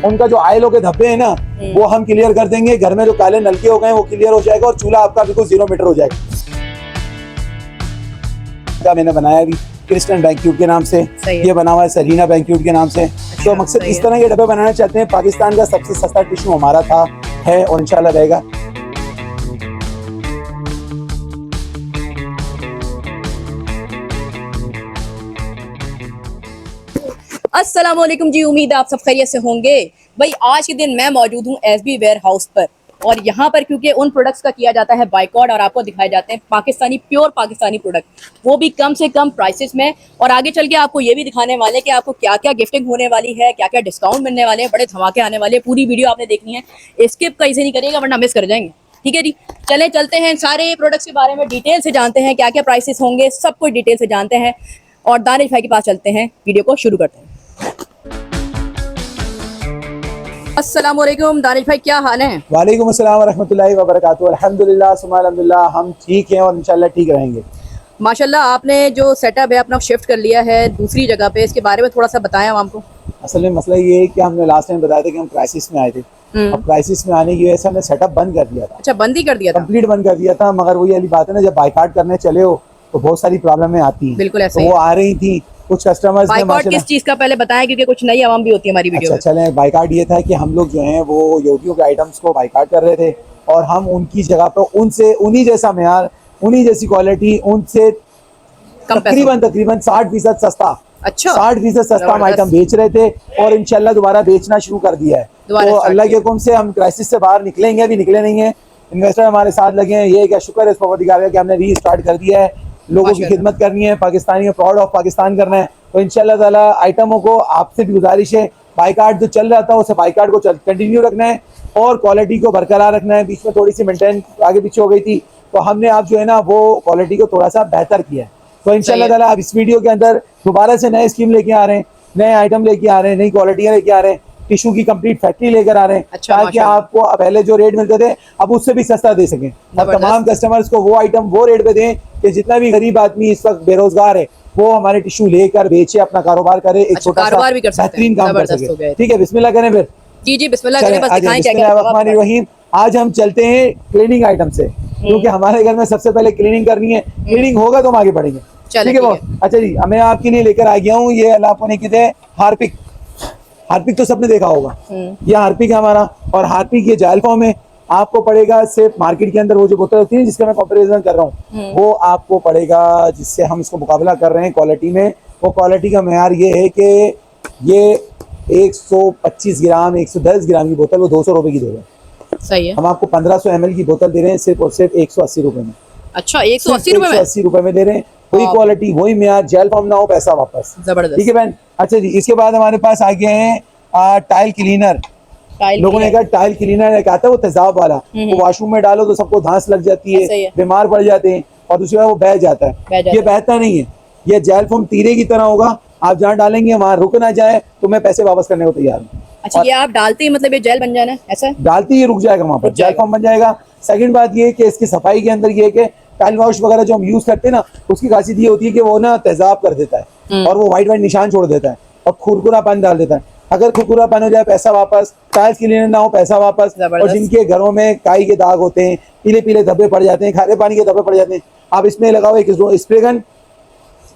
उनका जो आयलों के धब्बे हैं ना वो हम क्लियर कर देंगे। घर में जो काले नलके हो गए वो क्लियर हो जाएगा और चूल्हा आपका बिल्कुल 0 मीटर हो जाएगा। मैंने बनाया भी क्रिस्टन बैंक्यूट के नाम से, ये बना हुआ है सरीना बैंक्यूट के नाम से। तो मकसद इस तरह के डब्बे बनाना चाहते हैं। पाकिस्तान का सबसे सस्ता टिश्यू हमारा था, है और इंशाल्लाह रहेगा। अस्सलामुअलैकुम जी, उम्मीद है आप सब खैरियत से होंगे। भाई आज के दिन मैं मौजूद हूँ एसबी वेयर हाउस पर और यहाँ पर क्योंकि उन प्रोडक्ट्स का किया जाता है बाइकआउट और आपको दिखाए जाते हैं पाकिस्तानी प्योर पाकिस्तानी प्रोडक्ट, वो भी कम से कम प्राइसेस में। और आगे चल के आपको ये भी दिखाने वाले कि आपको क्या क्या गिफ्टिंग होने वाली है, क्या क्या डिस्काउंट मिलने वाले हैं, बड़े धमाके आने वाले हैं। पूरी वीडियो आपने देखनी है, स्किप कैसे नहीं करिएगा वरना मिस कर जाएंगे। ठीक है जी, चलते हैं सारे प्रोडक्ट्स के बारे में डिटेल से जानते हैं, क्या क्या प्राइसेस होंगे सब कुछ डिटेल से जानते हैं। और दानिश भाई के पास चलते हैं, वीडियो को शुरू करते हैं। अस्सलामुअलैकुम दानिश भाई, क्या हाल है? वालेकुम अस्सलाम वरहमतुल्लाहि वबरकातुहू। अल्हम्दुलिल्लाह सुम्मा अल्हम्दुलिल्लाह, हम ठीक हैं और इंशाल्लाह ठीक रहेंगे। माशाल्लाह, आपने जो सेटअप है अपना शिफ्ट कर लिया है दूसरी जगह पे, इसके बारे में थोड़ा सा बताएं हमको। असल में मसला ये है कि हमने लास्ट टाइम बताया था कि हम क्राइसिस में आए थे। अब क्राइसिस में आने की वजह से हमने सेटअप बंद कर दिया था। अच्छा, बंद ही कर दिया था? कंप्लीट बंद कर दिया था। मगर वही वाली बात है ना, जब बाइकाट करने चले हो तो बहुत सारी प्रॉब्लमें आती हैं। बिल्कुल ऐसा तो वो आ रही थी। कुछ कस्टमर्स ने बाइकआउट किस चीज का पहले बताएं, क्योंकि कुछ नई आवाम भी होती है हमारी वीडियो में। अच्छा चलें, बाइकाट ये था कि हम लोग जो हैं वो योगियों के आइटम्स को बाइकाट कर रहे थे और हम उनकी जगह पर उनसे उन्हीं जैसा मेयार, उन्हीं जैसी क्वालिटी, उनसे तकरीबन 60% सस्ता, अच्छा 60% सस्ता हम आइटम बेच रहे थे और इंशाल्लाह दोबारा बेचना शुरू कर दिया है। तो अल्लाह के हुक्म से हम क्राइसिस से बाहर निकलेंगे, अभी निकले नहीं है। इन्वेस्टर हमारे साथ लगे हैं, ये क्या शुक्र है इस परवरदिगार का कि हमने रीस्टार्ट कर दिया है। लोगों की खिदमत करनी है, पाकिस्तानी को प्राउड ऑफ पाकिस्तान करना है। तो इंशाल्लाह ताला आइटमों को आपसे भी गुजारिश है, बाइकाट जो चल रहा था उसे बाइकाट को कंटिन्यू रखना है और क्वालिटी को बरकरार रखना है। बीच में थोड़ी सी मेंटेन आगे पीछे हो गई थी, तो हमने आप जो है ना वो क्वालिटी को थोड़ा सा बेहतर किया है। तो इंशाल्लाह ताला आप इस वीडियो के अंदर दोबारा से नए स्कीम लेके आ रहे हैं, नए आइटम लेके आ रहे हैं, नई क्वालिटियाँ लेके आ रहे हैं, टिश्यू की कंप्लीट फैक्ट्री लेकर आ रहे हैं। अच्छा, ताकि आपको पहले जो रेट मिलते थे अब उससे भी सस्ता दे सकें और तमाम कस्टमर्स को वो आइटम वो रेट पे दें कि जितना भी गरीब आदमी इस वक्त बेरोजगार है वो हमारे टिश्यू लेकर बेचे, अपना कारोबार करे, एक छोटा सा बेहतरीन काम कर सके। ठीक है, बिस्मिल्लाह करें फिर। जी जी बिस्मिल्लाह करें, बस दिखाएं क्या क्या। बिस्मिल्लाहिर्रहमानिर्रहीम। आज हम चलते हैं क्लीनिंग आइटम से, क्योंकि हमारे घर में सबसे पहले क्लीनिंग करनी है। क्लीनिंग होगा तो हम आगे बढ़ेंगे। ठीक है बॉस। अच्छा जी, मैं आपके लिए लेकर आ गया हूँ ये अल्लाह आपको नहीं कहते हार्पिक। हार्पिक तो सबने देखा होगा, ये हार्पिक है हमारा। और हार्पिक ये जेल फॉर्म है। आपको पड़ेगा सिर्फ मार्केट के अंदर वो जो बोतल होती है जिसका मैं कंपैरिजन कर रहा हूँ, वो आपको पड़ेगा जिससे हम इसको मुकाबला कर रहे हैं क्वालिटी में। वो क्वालिटी का मेयार ये है कि ये 125 ग्राम 110 ग्राम की बोतल वो 200 रुपए की दे रहे हैं। सही है। हम आपको 1500 ml की बोतल दे रहे हैं सिर्फ और सिर्फ 180 रुपए में। अच्छा, 180 रुपए में? 180 रुपए में दे रहे हैं। वही क्वालिटी, वही मेयार, जेल फॉर्म ना हो, पैसा वापस। जबरदस्त। ठीक है बहन। अच्छा जी, इसके बाद हमारे पास आ गए हैं टाइल क्लीनर। लोगों ने कहा टाइल क्लीनर एक आता है वो तेजाब वाला, वो वॉशरूम में डालो तो सबको धांस लग जाती है, बीमार पड़ जाते हैं और दूसरी बार वो बह जाता है। ये बहता नहीं है, ये जेल फोम तीरे की तरह होगा। आप जहाँ डालेंगे वहाँ रुक ना जाए तो मैं पैसे वापस करने को तैयार हूँ। अच्छा, ये आप डालते ही मतलब ये जेल बन जाना है, ऐसा? डालते ही रुक जाएगा, वहाँ पर जेल फॉर्म बन जाएगा। सेकंड बात ये कि इसकी सफाई के अंदर ये है कि टाइल वॉश वगैरह जो हम यूज करते हैं ना, उसकी खासियत ये होती है कि वो ना तेजाब कर देता है और वो व्हाइट व्हाइट निशान छोड़ देता है और खुरखुरा पानी डाल देता है। अगर खुरखुरा पानी हो जाए पैसा वापस, टाइल्स क्लीनर ना हो पैसा वापस। और जिनके घरों में काई के दाग होते हैं, पीले पीले धब्बे पड़ जाते हैं, खारे पानी के धब्बे पड़ जाते हैं, आप इसमें लगाओ एक स्प्रे गन,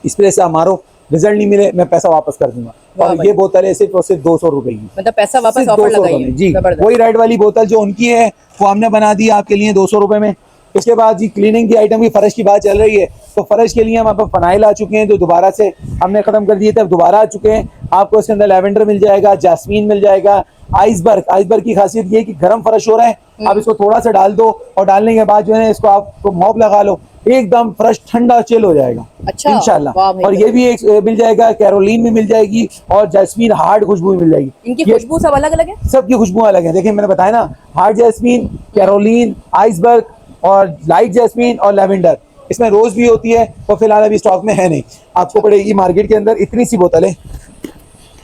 स्प्रे से मारो, रिजल्ट नहीं मिले मैं पैसा वापस कर दूंगा। और ये बोतल है सिर्फ और सिर्फ 200 रुपए की, मतलब पैसा वापस ऑफर लगाइए जी। वही राइड वाली बोतल जो उनकी है वो हमने बना दी आपके लिए 200 रुपए में। उसके बाद जी क्लीनिंग की आइटम की फर्श की बात चल रही है, तो फर्श के लिए हम आपको फनाइल आ चुके हैं जो दोबारा से हमने खत्म कर दिए थे, अब दोबारा आ चुके हैं। आपको इसके अंदर लेवेंडर मिल जाएगा, जैस्मीन मिल जाएगा, आइसबर्ग की खासियत ये है कि गर्म फर्श हो रहा है, आप इसको थोड़ा सा डाल दो और डालने के बाद जो है इसको आप मॉप लगा लो, एकदम फ्रेश ठंडा चिल हो जाएगा। अच्छा, इंशाल्लाह। और ये भी एक मिल जाएगा, कैरोलिन भी मिल जाएगी और जैस्मीन हार्ड खुशबू मिल जाएगी। इनकी खुशबू सब अलग अलग है? सबकी खुशबू अलग है। देखिए मैंने बताया ना, हार्ड जैस्मीन, कैरोलिन, आइसबर्ग और लाइट जैस्मीन और लेवेंडर। इसमें रोज भी होती है, तो फिलहाल अभी स्टॉक में है नहीं। आपको पड़ेगी मार्केट के अंदर इतनी सी बोतल है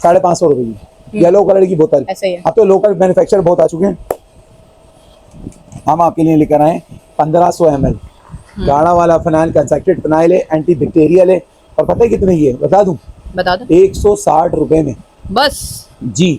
550 रुपए की, येलो कलर की बोतल। अब तो लोकल मैन्युफैक्चरर बहुत आ चुके हैं। हम आपके लिए लेकर आए 1500 ml गाढ़ा वाला फिनाइल, कंसंट्रेटेड फिनाइल है, एंटी बैक्टीरियल है। और पता है कितने की है, बता दूं? 160 रुपए में बस जी।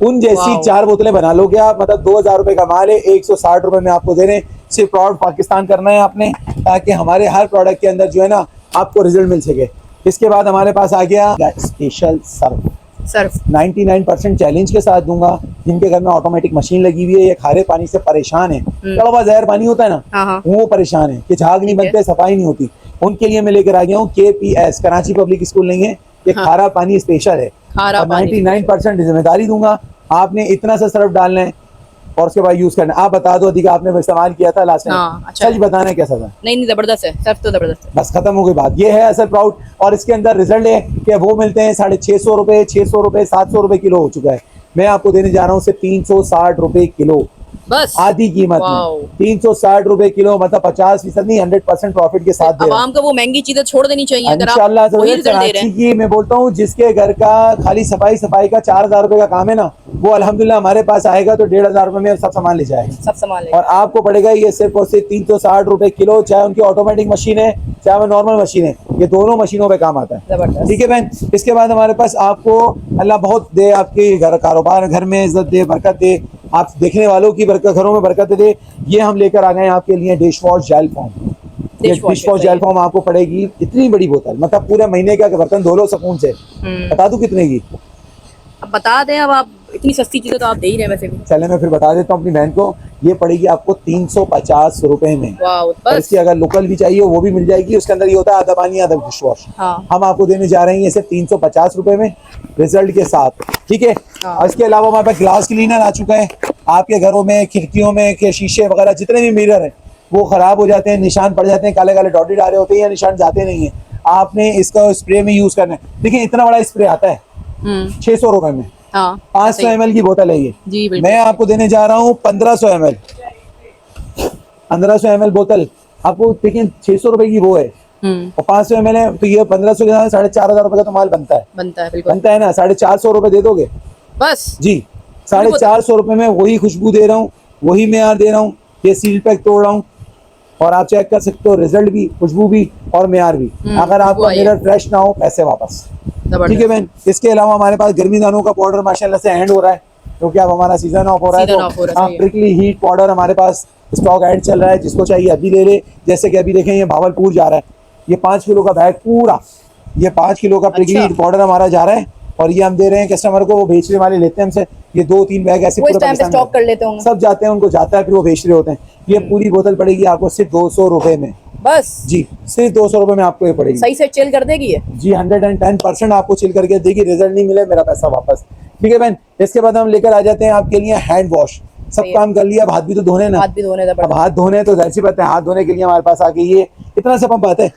उन जैसी वाओ। 4 बोतलें बना लोगे आप, मतलब 2000 रुपए का माल है, 160 रुपए में आपको दे रहे हैं। सिर्फ प्राउड पाकिस्तान करना है आपने, ताकि हमारे हर प्रोडक्ट के अंदर जो है ना आपको रिजल्ट मिल सके। इसके बाद हमारे पास आ गया स्पेशल सर्फ, सर्फ 99% चैलेंज के साथ दूंगा। जिनके घर में ऑटोमेटिक मशीन लगी हुई है, ये खारे पानी से परेशान है, कड़वा जहर पानी होता है ना, हाँ। वो परेशान है कि झाग नहीं बनते, सफाई नहीं होती, उनके लिए मैं लेकर आ गया हूँ KPS, कराची पब्लिक स्कूल नहीं है, ये हाँ। खारा पानी स्पेशल है। खारा और पानी 99% जिम्मेदारी दूंगा। आपने इतना सा सर्फ डालना है और उसके बाद यूज करना है। आप बता दो अधिका, आपने इस्तेमाल किया था लास्ट हाँ, टाइम, अच्छा सच बताना है कैसा था? नहीं जबरदस्त है, सर्फ तो जबरदस्त है। बस खत्म हो गई बात। ये है असल प्राउड, और इसके अंदर रिजल्ट है कि वो मिलते हैं 650 रुपए, 600 रुपए, 700 रुपए किलो हो चुका है। मैं आपको देने जा रहा हूँ सिर्फ 360 रुपए किलो, बस आधी कीमत वाओ। में 360 रुपए किलो, मतलब 50% नहीं 100% प्रॉफिट के साथ दे रहा हूं। आवाम को वो महंगी चीजें छोड़ देनी चाहिए अगर आप इंशाल्लाह वही रिजल्ट दे रहे कराची हैं। की मैं बोलता हूँ, जिसके घर का खाली सफाई का 4000 रुपए का काम है ना, वो अल्हम्दुलिल्लाह हमारे पास आएगा तो 1500 रुपए में सब सामान ले जाएगा। सब संभाल और आपको पड़ेगा ये सिर्फ और सिर्फ 360 रुपए किलो, चाहे उनकी ऑटोमेटिक मशीन है चाहे वो नॉर्मल मशीन है, ये दोनों मशीनों पे काम आता है। जबरदस्त। ठीक है बहन। इसके बाद हमारे पास आपको अल्लाह बहुत दे, आपके घर कारोबार घर में इज्जत दे, बरकत दे, आप देखने वालों की बरकत, घरों में बरकत दे। ये हम लेकर आ गए हैं आपके लिए डिश वॉश जेल फॉर्म। ये डिश वॉश जेल फॉर्म आपको पड़ेगी इतनी बड़ी बोतल, मतलब पूरे महीने का बर्तन धो लो सुकून से। बता दूं कितने की? अब बता दें, अब आप इतनी सस्ती चीजें तो आप दे ही रहे हैं वैसे भी। चले मैं फिर बता देता हूँ अपनी बहन को, ये पड़ेगी आपको 350 रुपए में। वाओ, और बस इसकी अगर लोकल भी चाहिए वो भी मिल जाएगी। उसके अंदर ये होता है आधा पानी आधा डिश वॉश। हाँ। हम आपको देने जा रहे हैं ये सिर्फ 350 रुपए में, रिजल्ट के साथ। ठीक है। हाँ। और इसके अलावा हमारे पास ग्लास क्लीनर आ चुका है। आपके घरों में खिड़कियों में के शीशे वगैरह जितने भी मिरर हैं वो खराब हो जाते हैं, निशान पड़ जाते हैं, काले काले डॉटेड आ रहे होते हैं या निशान जाते नहीं है, आपने इसका स्प्रे में यूज करना है। देखिए इतना बड़ा स्प्रे आता है 600 रुपए में, हाँ 500 ml की बोतल है ये। जी बिल्कुल। मैं आपको देने जा रहा हूँ 1500 ml, 1500 ml बोतल आपको। देखिए 600 रुपए की वो है और 500 ml है, तो ये 1500 के साथ 4500 रुपए का तो माल बनता है। बनता है बिल्कुल। बनता है ना, 450 रुपए दे दोगे? बस जी 450 रुपए में वही खुशबू दे रहा हूँ, वही मेयार दे रहा हूँ। ये सील पैक तोड़ रहा हूँ और आप चेक कर सकते हो, रिजल्ट भी, खुशबू भी और मेयार भी। अगर आपका मिरर फ्रेश ना हो, पैसे वापस। ठीक है बहन। इसके अलावा हमारे पास गर्मी दानों का पाउडर माशाल्लाह से एंड हो रहा है, क्योंकि अब हमारा सीजन ऑफ हो रहा है, तो प्रिकली हीट पाउडर हमारे पास स्टॉक एड चल रहा है। जिसको चाहिए अभी ले ले। जैसे कि अभी देखें ये भावलपुर जा रहा है, ये 5 किलो का बैग पूरा, ये 5 किलो का प्रिकली हीट पाउडर हमारा जा रहा है और ये हम दे रहे हैं कस्टमर को। वो बेचने वाले लेते हैं हमसे, ये 2-3 बैग ऐसे पूरे पाकिस्तान में स्टॉक कर लेते होंगे, सब जाते हैं, उनको जाता है, फिर वो बेच रहे होते हैं। ये पूरी बोतल पड़ेगी आपको सिर्फ 200 रुपए में। बस जी सिर्फ 200 रुपए में आपको ये पड़ेगी। सही से चिल कर देगी ये। जी 110% आपको चिल करके देगी। रिजल्ट नहीं मिले मेरा पैसा वापस। ठीक है बहन। इसके बाद हम लेकर आ जाते हैं आपके लिए हैंड वॉश। सब काम कर लिया, अब हाथ भी तो धोने ना, हाथ भी धोने, अब हाथ धोने तो जाहिर सी बात है, हाथ धोने के लिए हमारे पास आ गई ये इतना सा पंप आता है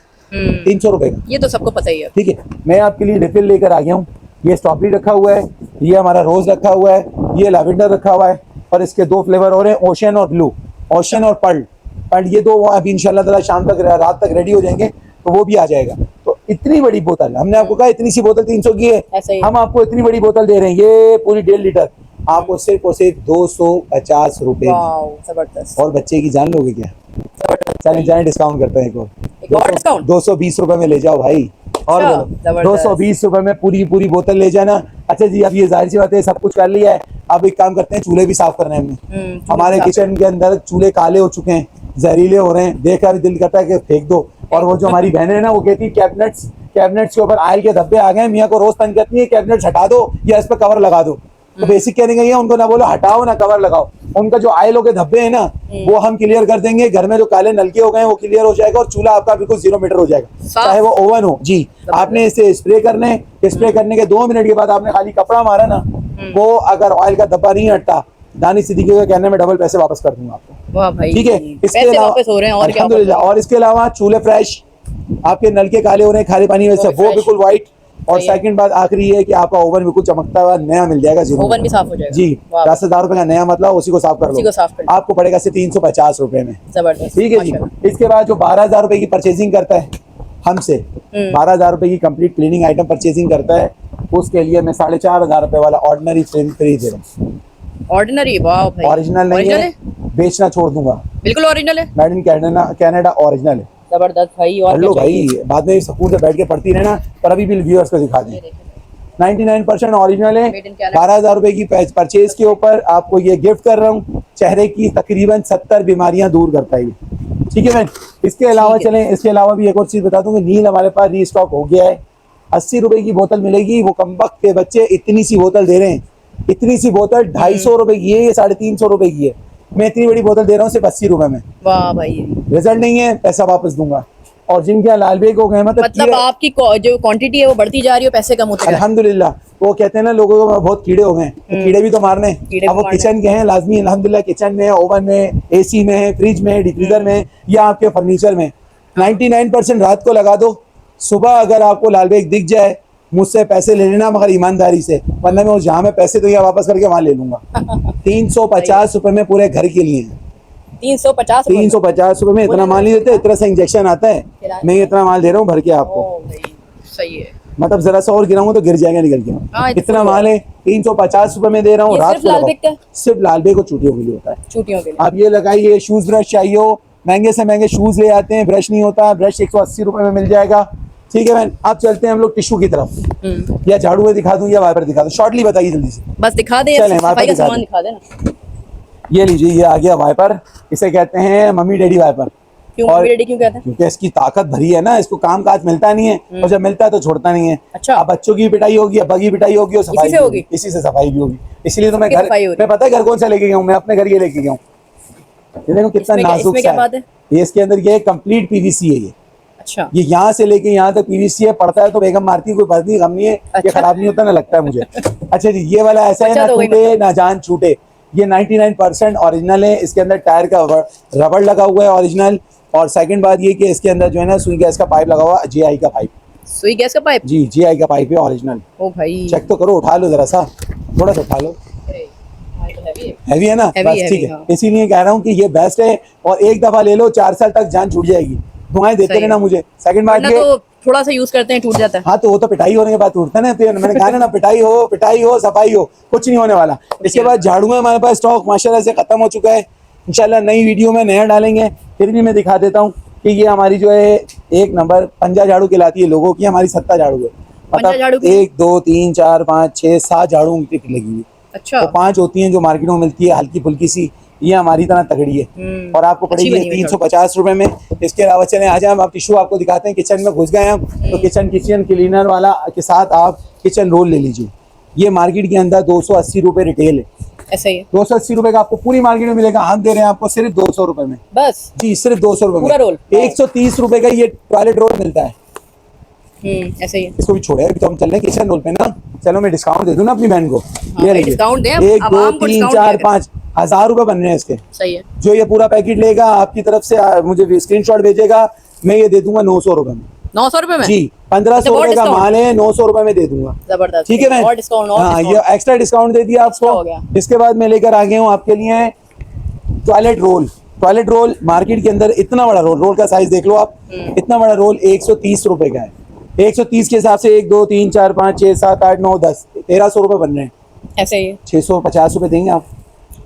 300 रुपए का। ये तो सबको पता ही है। ठीक है। मैं आपके लिए रिफिल लेकर आ गया हूँ। ये स्ट्रॉबेरी रखा हुआ है, ये हमारा रोज रखा हुआ है, ये लैवेंडर रखा हुआ है और इसके 2 फ्लेवर और हैं, ओशन और ब्लू, ओशन और पर्ल। ये 2 अभी इंशाल्लाह ताला शाम तक रात तक रेडी हो जाएंगे, तो वो भी आ जाएगा। तो इतनी बड़ी बोतल, हमने आपको कहा इतनी सी बोतल 300 की है, हम आपको इतनी बड़ी बोतल दे रहे हैं, ये पूरी 1.5 लीटर आपको सिर्फ और सिर्फ 250 रुपए। जबरदस्त। और बच्चे की जान लोगे क्या? चलें जाए डिस्काउंट करते हैं, एक और डिस्काउंट 220 रुपए में ले जाओ भाई। और 220 रुपए में पूरी बोतल ले जाना। अच्छा जी, अब ये जाहिर सी बात है सब कुछ कर लिया है, अब एक काम करते हैं, चूल्हे भी साफ करने हैं हमने। हमारे किचन के अंदर चूल्हे काले हो चुके हैं, जहरीले हो रहे हैं, देखकर दिल करता है कि फेंक दो। और वो जो हमारी बहनें हैं ना, वो कहती है कैबिनेट्स के ऊपर ऑयल के धब्बे आ गए, मियाँ को रोज तंग करती है, कैबिनेट्स हटा दो या इस पर कवर लगा दो। तो बेसिक कहने का ये, उनको ना बोलो हटाओ ना कवर लगाओ, उनका जो आयलों के धब्बे हैं ना वो हम क्लियर कर देंगे। घर में जो काले नलके हो गए हैं वो क्लियर हो जाएगा और चूल्हा आपका बिल्कुल 0 मीटर हो जाएगा, चाहे वो ओवन हो। जी आपने इसे स्प्रे करने, स्प्रे करने के 2 मिनट के बाद आपने खाली कपड़ा मारा ना, वो अगर ऑयल का धब्बा नहीं हटता, दानिश सिद्दीकी के कहने में डबल पैसे वापस कर दूंगा आपको। वाह भाई, ठीक है। इसके अलावा वापस हो रहे हैं और क्या अल्हम्दुलिल्लाह। और इसके अलावा चूल्हे फ्रेश, आपके नलके काले हो रहे हैं खारे पानी वैसे, वो बिल्कुल व्हाइट। और सेकंड बात आखिरी है कि आपका ओवन बिल्कुल चमकता हुआ नया मिल जाएगा। ओवन भी साफ हो जाएगा। जी 10,000 रुपए का नया मतलब उसी को साफ कर लो, आपको पड़ेगा सिर्फ 350 रुपए में। जबरदस्त। ठीक है जी। इसके बाद जो 12,000 रुपए की परचेजिंग करता है हमसे, 12,000 रुपए की कंप्लीट क्लीनिंग आइटम परचेजिंग करता है, उसके लिए मैं 4,500 रुपए वाला ऑर्डिनरी फ्रेम फ्री दे रहा हूँ। ऑर्डिनरी? वाह भाई, ओरिजिनल नहीं है, बेचना छोड़ दूंगा। बिल्कुल ओरिजिनल है, मेड इन कनाडा ओरिजिनल है। जबरदस्त भाई। और लो भाई, बाद में सुकून से बैठ के पढ़ती रहना, पर अभी भी व्यूअर्स को दिखा दें। 99% ओरिजिनल है। Made in Canada। 12,000 रुपए की परचेज के ऊपर आपको ये गिफ्ट कर रहा हूँ। चेहरे की तकरीबन 70 बीमारियां दूर करता है ये, ठीक है मैम। इसके अलावा ठीक है। चलें, इसके अलावा भी एक और चीज बता दूं कि नील हमारे पास रीस्टॉक हो गया है। 80 रुपए की बोतल मिलेगी। वो कमबख्त के बच्चे इतनी सी बोतल दे रहे हैं, इतनी सी बोतल 250 रुपए की है, ये 350 रुपए की है। मैं इतनी बड़ी बोतल दे रहा हूँ सिर्फ 80 रुपए में। वाह भाई, रिजल्ट नहीं है, पैसा वापस दूंगा। और जिनके यहाँ लाल बेग हो गए मतलब आपकी जो क्वांटिटी है वो बढ़ती जा रही है, पैसे कम होते जा रहे हैं। अल्हम्दुलिल्लाह। वो कहते हैं ना लोगों को बहुत कीड़े हो गए, तो कीड़े भी तो मारने हैं। कीड़े अब भी वो मारने किचन के हैं लाजमी, अल्हम्दुलिल्लाह किचन में, ओवन में, एसी में, फ्रिज में, डिफ्रीजर में या आपके फर्नीचर में 99% रात को लगा दो। सुबह अगर आपको लाल बेग दिख जाए मुझसे पैसे ले लेना, मगर ईमानदारी से, वरना मैं जहाँ में पैसे तो यहाँ वापस करके वहां ले लूंगा। 350 रुपए में पूरे घर के लिए 350 350 रुपए में इतना माल नहीं देते, इतना सा इंजेक्शन आता है। मैं इतना माल दे रहा हूँ भर के आपको। सही है। मतलब जरा सा और गिराऊंगा तो गिर जाएगा निकल हाँ, के। इतना माल है, 350 रुपए में दे रहा हूँ। ये रात सिर्फ को लाल लगाओ। बेग का? सिर्फ लाल बेग को चूटियों के लिए होता है। छुट्टियों के लिए आप ये लगाइए। शूज ब्रश चाहिए हो, महंगे से महंगे शूज ले आते हैं, ब्रश नहीं होता। ब्रश 180 रुपए में मिल जाएगा, ठीक है मैम। अब चलते हैं हम लोग टिश्यू की तरफ। या झाड़ू में दिखा दूं या वाइपर दिखा दूं? शॉर्टली बताइए जल्दी से। बस दिखा दे, चलें, सफाई वाइपर का दिखा सामान दें। दिखा देना। ये लीजिए, ये आ गया वाइपर। इसे कहते हैं मम्मी डैडी वाइपर। क्यों और मम्मी डैडी क्यों कहते हैं? क्योंकि इसकी ताकत भरी है ना, इसको काम काज मिलता नहीं है, और जब मिलता है तो छोड़ता नहीं है। अच्छा। अब बच्चों की पिटाई होगी, अब्बा की पिटाई होगी और सफाई इसी से भी होगी? इसी से सफाई भी होगी। इसलिए तो मैं सबकी घर, सफाई हो रही मैं पता है घर कौन सा लेके गया हूँ? मैं अपने घर ये लेके गया हूँ। ये देखो कितना इसमें नाजुक क्या सा बात है? ये इसके अंदर ये कंप्लीट पीवीसी है। ये अच्छा, ये यहाँ से लेके यहाँ तक पीवीसी है। पड़ता है तो बेगम मारती है, कोई बात नहीं, गम नहीं है। ये अच्छा। खराब नहीं होता ना, लगता है मुझे। अच्छा जी, ये वाला ऐसा है ना बचत हो गई टूटे ना जान छूटे। ये 99% ओरिजिनल है। इसके अंदर टायर का रबड़ लगा हुआ है ओरिजिनल। और सेकंड बात ये कि इसके अंदर जो है ना सुई गैस का पाइप लगा हुआ है, जीआई का पाइप। सुई गैस का पाइप? जी, जीआई का पाइप है ओरिजिनल। ओ भाई, चेक तो करो, उठा लो जरा सा, थोड़ा सा उठा लो। हैवी है ना? Heavy, बस ठीक है। हाँ। इसीलिए कह रहा हूँ कि ये बेस्ट है। और एक दफा ले लो, 4 साल तक जान छूट जाएगी। दुआएं देते सही रहना है। मुझे। सेकंड बात वरना ये, तो थोड़ा सा यूज करते हैं टूट जाता है। हाँ तो वो तो पिटाई होने के बाद टूटता है ना। तो मैंने कहा ना, पिटाई हो सफाई हो, कुछ नहीं होने वाला। इसके बाद झाड़ू में हमारे पास स्टॉक माशाल्लाह से खत्म हो चुका है। इंशाल्लाह नई वीडियो में नया डालेंगे। फिर भी मैं दिखा देता हूँ कि ये हमारी जो है एक नंबर पंजा झाड़ू कहलाती है लोगों की, हमारी 7 झाड़ू है। पंजा झाड़ू की? 1 2 3 4 5 6 7 झाड़ू की टिक लगी हुई। अच्छा, तो 5 होती हैं जो मार्केट में मिलती है हल्की फुल्की सी। ये हमारी तरह तगड़ी है और आपको अच्छी पड़ेगी बनी हुई 350 रुपए में। इसके अलावा चलें आज हम आप टिश्यू आपको दिखाते हैं। किचन में घुस गए हम तो किचन क्लीनर वाला के साथ आप किचन रोल ले लीजिए। ये मार्केट के अंदर 280 रुपए रिटेल है। ऐसा ही है। 280 रुपए का आपको पूरी मार्केट में मिलेगा, हम दे रहे हैं आपको सिर्फ 200 रुपए में। बस जी, सिर्फ 200 रुपए पूरा में। रोल? 130 रुपए का ये टॉयलेट रोल मिलता है। ऐसा ही है। इसको भी छोड़े, अभी तो हम चल रहे हैं किचन रोल पे ना। चलो मैं डिस्काउंट दे दूं ना अपनी बहन को। हाँ, ये लीजिए, डिस्काउंट दें, 1 2 आवाम को 3 डिस्काउंट 4 दें। 5 1000 रुपए बन रहे हैं इसके। सही है। जो ये पूरा पैकेट लेगा आपकी तरफ से मुझे स्क्रीनशॉट भेजेगा, मैं ये दे दूंगा 900 रुपए में। 900 रुपए में? जी, 1500 बहुत रुपए का डिस्काउंट। माल है, 900 रुपए में दे दूंगा। जबरदस्त। ठीक है मैं, और डिस्काउंट, और हाँ, ये डिस्काउंट। एक्स्ट्रा डिस्काउंट दे दिया एक्स्ट्रा हो आपको। गया। इसके बाद मैं लेकर आ गया हूँ आपके लिए toilet roll. Toilet roll market के अंदर इतना बड़ा रोल का साइज देख लो आप। इतना बड़ा रोल 130 रुपए का है। 130 के हिसाब से 1 2 3 4 5 6 7 8 9 10 1300 रुपए बन रहे हैं। ऐसे ही है। 650 रुपए देंगे आप।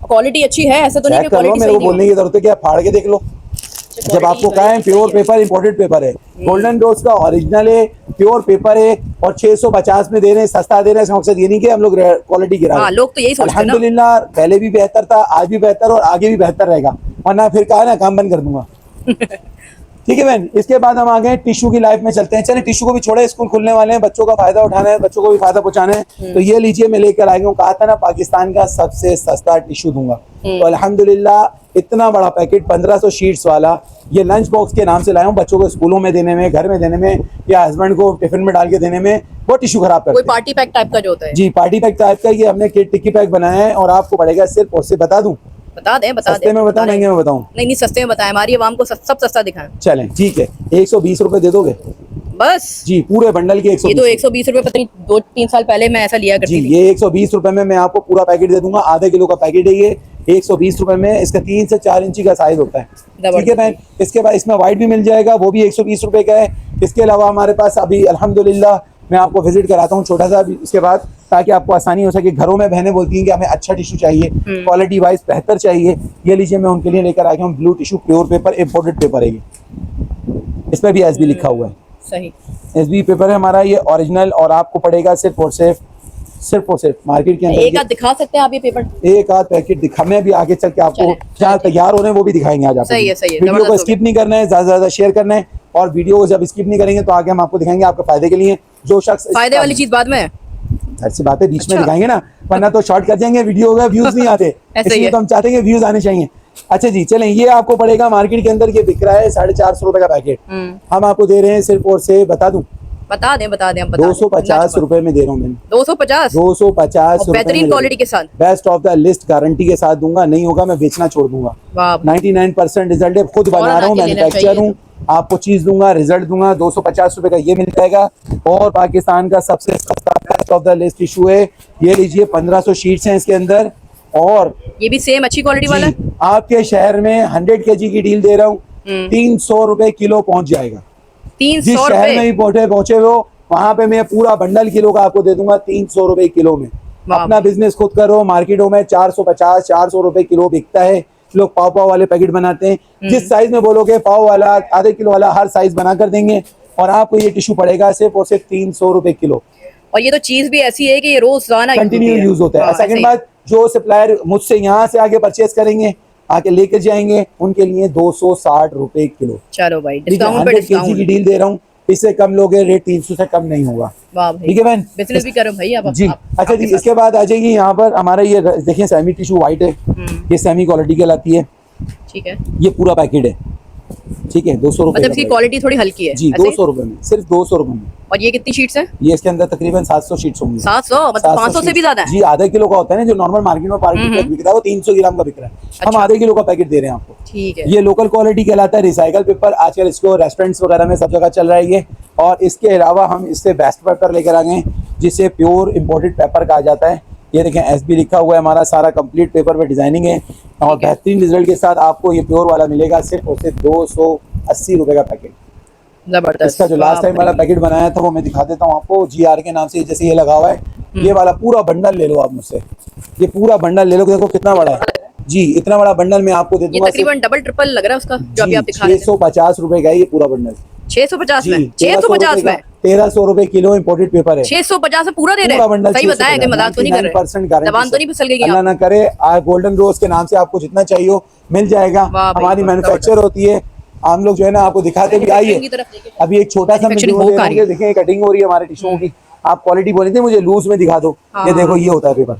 क्वालिटी अच्छी है, ऐसा तो नहीं चेक कि कर लो, क्वालिटी मेरे सही को नहीं बोलने की जरूरत है क्या? फाड़ के देख लो। हो। जब आपको कहा है प्योर पेपर इंपोर्टेड पेपर है, गोल्डन डोज का ओरिजिनल है, प्योर पेपर है और 650 में दे रहे हैं, सस्ता दे रहे हैं। इसका मकसद ये नहीं कि हम लोग क्वालिटी गिरा रहे हाँ, हैं। लोग तो यही सोचते हैं ना। अल्हम्दुलिल्लाह, पहले भी बेहतर था, आज भी बेहतर और आगे भी बेहतर रहेगा, वरना फिर कहा ना काम बंद कर दूंगा। ठीक है बहन। इसके बाद हम आ गए टिश्यू की लाइफ में चलते हैं। चलिए टिश्यू को भी छोड़े, स्कूल खुलने वाले हैं, बच्चों का फायदा उठाना है, बच्चों को भी फायदा पहुंचाना है। तो ये लीजिए, मैं लेकर आ गया हूँ। कहा था ना पाकिस्तान का सबसे सस्ता टिश्यू दूंगा। तो अल्हम्दुलिल्लाह इतना बड़ा पैकेट 1500 शीट्स वाला, ये लंच बॉक्स के नाम से लाया हूँ। बच्चों को स्कूलों में देने में, घर में देने में, या हस्बैंड को टिफिन में डाल के देने में वो टिश्यू खराब कोई करते हैं। पार्टी पैक टाइप का जो होता है। जी, पार्टी पैक टाइप का ये हमने टिक्की पैक बनाया है और आपको पड़ेगा सिर्फ, उससे बता दूं, बता दें, बता सस्ते दें। में बताऊं महंगे में बताऊं? नहीं, सस्ते में बताएं, हमारी आवाम को सब सस्ता दिखाएं। चलें ठीक है, 120 रुपए दे दोगे? बस जी, पूरे बंडल के ये 120। तो 120 रुपए, पता नहीं 2-3 साल पहले मैं ऐसा लिया जी, करती थी। ये 120 रुपए में मैं आपको पूरा पैकेट दे दूंगा। आधे किलो का पैकेट है ये, 120 रुपए में। इसका 3 से 4 इंची का साइज होता है। ठीक है बहन। इसके बाद इसमें व्हाइट भी मिल जाएगा, वो भी 120 रुपए का है। इसके अलावा हमारे पास अभी अल्हम्दुलिल्लाह मैं आपको विजिट कराता हूँ छोटा सा भी इसके बाद, ताकि आपको आसानी हो सके। घरों में बहनें बोलती हैं कि हमें अच्छा टिश्यू चाहिए, क्वालिटी वाइज बेहतर चाहिए। ये लीजिए, मैं उनके लिए लेकर आ गया हूँ blue tissue, pure paper, imported paper है ये। इस पर भी एसबी लिखा हुआ है। सही। एसबी पेपर है हमारा ये ओरिजिनल, और आपको पड़ेगा सिर्फ और सिर्फ मार्केट के अंदर एक आध दिखा सकते हैं आप ये पेपर? एक आध पैकेट दिखा, मैं भी आगे चल के आपको जहाँ तैयार हो रहे हैं वो भी दिखाएंगे आज आपको। सही है, सही है। वीडियो को जबरदस्त हो स्किप नहीं करना है, ज्यादा से ज्यादा शेयर करना है, और वीडियो को जब स्किप नहीं करेंगे तो आगे हम आपको दिखाएंगे आपके फायदे के लिए। जो शख्स फायदे वाली चीज बाद में है। ऐसी बातें बीच में अच्छा। दिखाएंगे ना, वरना तो शॉर्ट कर जाएंगे, वीडियो का व्यूज नहीं आते। ऐसे ही इसलिए है। तो हम चाहते हैं व्यूज आने चाहिए। अच्छा जी चलें, ये आपको पड़ेगा मार्केट के अंदर, ये बिक रहा है 450 रुपए का पैकेट, हम आपको दे रहे हैं सिर्फ और सिर्फ बता दूं बता दें हम बता दें 250 रुपए में दे रहा हूँ मैं। 250 250 रुपए बेहतरीन क्वालिटी के साथ, best of the list guarantee के साथ दूंगा, नहीं होगा मैं बेचना छोड़ दूंगा। वाह 99% रिजल्ट है, खुद बना रहा हूँ, मैन्युफैक्चर हूँ, आपको चीज दूंगा, रिजल्ट दूंगा। 250 रुपए का ये मिल जाएगा, और पाकिस्तान का सबसे सस्ता best of the list tissue है। ये लीजिए 1500 शीट्स हैं इसके अंदर, और ये भी सेम अच्छी क्वालिटी वाला है। जी, आपके शहर में 100 kg की डील दे रहा हूँ, 300 रुपए किलो पहुंच जाएगा। जिस 300 शहर में रुपए भी पहुंचे हो वहां पे मैं पूरा बंडल किलो का आपको दे दूंगा 300 रुपए किलो में। वाह। अपना बिजनेस खुद करो, मार्केटों में 450 400 रुपए किलो बिकता है। लोग पाव पाव वाले पैकेट बनाते हैं, जिस साइज में बोलोगे पाव वाला, आधे किलो वाला, हर साइज बना कर देंगे, और आपको ये टिश्यू पड़ेगा सिर्फ और सिर्फ 300 रुपए किलो। और ये तो चीज भी ऐसी है कि ये रोजाना कंटिन्यू यूज होता है। सेकंड बात, जो सप्लायर मुझसे यहाँ से आगे परचेज करेंगे, आके लेकर जाएंगे, उनके लिए 260 रुपए किलो। चलो भाई ठीक है, डिस्काउंट पे 100 kg की डिस्काउंट। डील दे रहा हूँ, इससे कम लोगे रेट 300 से कम नहीं होगा। वाह भाई, ठीक है बहन, बिजनेस भी करो भाई आप जी। अच्छा जी, इसके बाद आ जाएगी यहाँ पर हमारा ये देखिए सेमी टिश्यू व्हाइट है, ये सेमी क्वालिटी कहलाती है। ठीक है, ये पूरा पैकेट है, ठीक है, 200 रुपए मतलब इसकी क्वालिटी थोड़ी हल्की है जी, ऐसे ही? 200 रुपए में, सिर्फ 200 रुपए में। और ये कितनी शीट्स हैं? ये इसके अंदर तकरीबन 700 शीट्स होंगी। 700 मतलब 500 से भी ज्यादा है। जी, आधा किलो का होता है ना, जो नॉर्मल मार्केट में पार्टी बिक रहा है वो 300 ग्राम का बिक रहा है, हम आधे किलो का पैकेट दे रहे हैं आपको। ठीक है, ये लोकल क्वालिटी कहलाता है, रिसाइकल पेपर। आजकल इसको रेस्टोरेंट्स वगैरह में सब जगह चल रहा है ये। और इसके अलावा हम इससे बेस्ट पेपर लेकर आ गए, जिसे प्योर इम्पोर्टेड पेपर कहा जाता है। ये देखें एसबी लिखा हुआ है, हमारा सारा कंप्लीट पेपर पे डिजाइनिंग है, और बेहतरीन रिजल्ट के साथ आपको ये प्योर वाला मिलेगा सिर्फ और सिर्फ 280 रुपए का पैकेट। जबरदस्त। इसका जो लास्ट टाइम वाला पैकेट बनाया था वो मैं दिखा देता हूँ आपको, GR के नाम से, जैसे ये लगा हुआ है, ये वाला पूरा बंडल ले लो आप मुझसे, ये पूरा बंडल ले लो, देखो कितना बड़ा है जी, इतना बड़ा बंडल मैं आपको दे ये दूंगा तकरीबन डबल ट्रिपल लग रहा है उसका जो अभी आप दिखा रहे हैं। 650 रुपए का है ये पूरा बंडल। 650 जी, में 650 में 1300 रुपए किलो इम्पोर्टेड पेपर है। 650 में पूरा दे रहे पूरा हैं? बंडल सही बताया कि मजाक तो नहीं कर रहे? 99% गारंटी जबान तो नहीं फिसल गई? अल्लाह ना करे। गोल्डन रोज के नाम से आपको जितना चाहिए हो मिल जाएगा, वाह भाई, हमारी वाह, मैन्युफैक्चर होती है, हम लोग जो है ना आपको दिखाते भी आइए। की तरफ लेके अभी एक छोटा सा Manufacturing देखें कटिंग हो रही है हमारे टिश्यूओं की, आप क्वालिटी बोली थी मुझे लूज में दिखा दो, ये देखो ये होता है पेपर,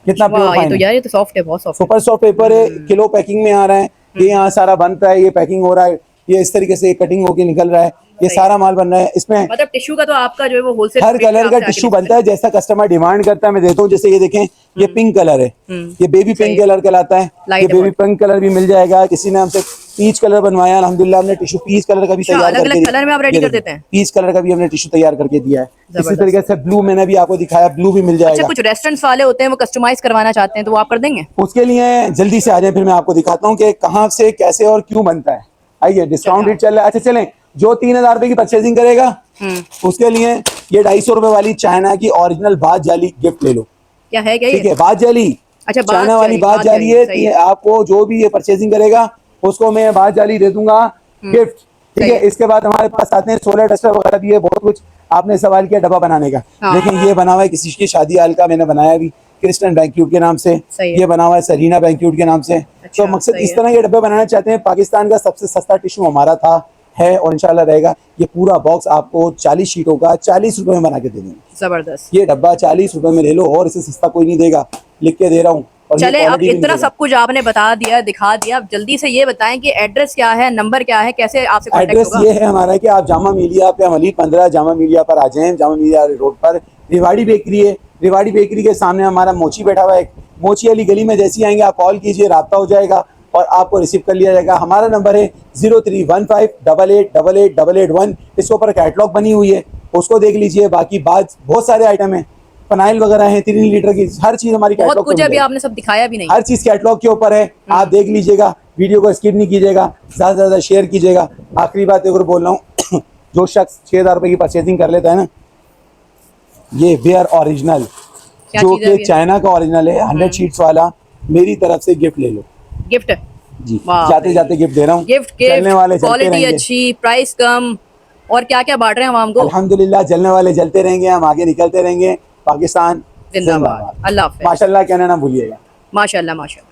कितना प्योर वाह, ये फाइन तो है, यार ये तो सॉफ्ट है, बहुत सॉफ्ट। सुपर सॉफ्ट पेपर है, किलो पैकिंग में आ रहा है, ये यहाँ सारा बनता है, ये पैकिंग हो रहा है, ये इस तरीके से कटिंग होके निकल रहा है, ये सारा माल बन रहा है। इसमें मतलब टिश्यू का तो आपका जो है वो होलसेल हर कलर का टिश्यू बनता है, जैसा कस्टमर डिमांड करता है मैं देता हूँ। जैसे ये देखें, ये पिंक कलर है, ये बेबी पिंक कलर कहलाता है, ये बेबी पिंक कलर भी मिल जाएगा। किसी ने हमसे पीच कलर बनवाया, अल्हम्दुलिल्लाह हमने टिश्यू पीच कलर का भी तैयार करके अलग-अलग कलर में आप रेडी कर देते हैं? पीच कलर का भी हमने टिश्यू तैयार करके दिया है। इसी तरीके से ब्लू मैंने भी आपको दिखाया, ब्लू भी मिल अच्छा, जाएगा। कुछ रेस्टोरेंट्स वाले होते हैं वो कस्टमाइज करवाना चाहते हैं तो वो आप कर देंगे? उसके लिए जल्दी से आ जाए, फिर मैं आपको दिखाता हूँ कि कहाँ से कैसे और क्यों बनता है। आइए, डिस्काउंट रेट चल रहा है। अच्छा चलें, जो 3000 रुपए की परचेजिंग करेगा उसके लिए ये 250 रुपए वाली चाइना की ओरिजिनल बात जाली गिफ्ट ले लो। क्या है क्या ठीक ये? है, बात जाली, अच्छा, बात चाइना वाली जाली, बात बात जाली जाली, है। सही है। आपको जो भी ये परचेजिंग करेगा उसको मैं बात जाली दे दूंगा गिफ्ट। ठीक सही है, है। इसके बाद हमारे पास आते हैं सोलर डस्टर वगैरह भी है, बहुत कुछ। आपने सवाल किया डब्बा बनाने का, हाँ। लेकिन ये बना हुआ है किसी की शादी हाल का, मैंने बनाया अभी क्रिस्टन बैंक्यूट के नाम से, सही है। ये बना हुआ है सरीना बैंक्यूट के नाम से। अच्छा, तो मकसद सही इस है। तरह ये डब्बे बनाना चाहते हैं। पाकिस्तान का सबसे सस्ता टिश्यू हमारा था, है और इंशाल्लाह रहेगा। ये पूरा बॉक्स आपको 40 शीटों का 40 रुपए में बना के दे देंगे। जबरदस्त। ये डब्बा 40 रुपए में ले लो, और इसे सस्ता कोई नहीं देगा, लिख के दे रहा हूँ। और चले, ये अब quality भी इतना मिलेगा। सब कुछ आपने बता दिया, दिखा दिया, अब जल्दी से ये बताएं कि एड्रेस क्या है, नंबर क्या है, कैसे आपसे कांटेक्ट एड्रेस होगा? ये है हमारा कि आप जामा मिलिया पे, अमली 15 जामा मिलिया पर आ जाएं। जामा मिलिया रोड पर रिवाड़ी बेकरी है, रिवाड़ी बेकरी के सामने हमारा मोची बैठा हुआ है। मोची वाली गली में जैसे ही आएंगे आप कॉल कीजिए, राब्ता हो जाएगा और आपको रिसीव कर लिया जाएगा। हमारा नंबर है 0315888881। इसके ऊपर कैटलॉग बनी हुई है, उसको देख लीजिए। बाकी बहुत सारे आइटम है, फनाइल वगैरह है 3 लीटर की, हर चीज हमारी बहुत कैटलॉग कुछ है, अभी आपने सब दिखाया भी नहीं। हर चीज कैटलॉग के ऊपर है, आप देख लीजिएगा। वीडियो को स्किप नहीं कीजिएगा, ज्यादा से ज्यादा शेयर कीजिएगा। आखिरी बात एक और बोल रहा हूँ, जो शख्स 6000 रुपए की परचेजिंग कर लेता है ना, ये वेयर ओरिजिनल, क्या जो चीज़ है कि ये? चाइना का ओरिजिनल है, 100 शीट्स वाला, मेरी तरफ से गिफ्ट ले लो गिफ्ट जी। वाह जाते भाई। जाते गिफ्ट दे रहा हूँ, गिफ्ट चलने वाले गिफ्ट, चलते क्वालिटी रहेंगे। अच्छी, प्राइस कम, और क्या क्या बांट रहे हैं आवाम को? अल्हम्दुलिल्लाह, जलने वाले जलते रहेंगे, हम आगे निकलते रहेंगे। पाकिस्तान जिंदाबाद। अल्लाह हाफ़िज़। माशाल्लाह कहना ना भूलिएगा। माशाल्लाह माशाल्लाह।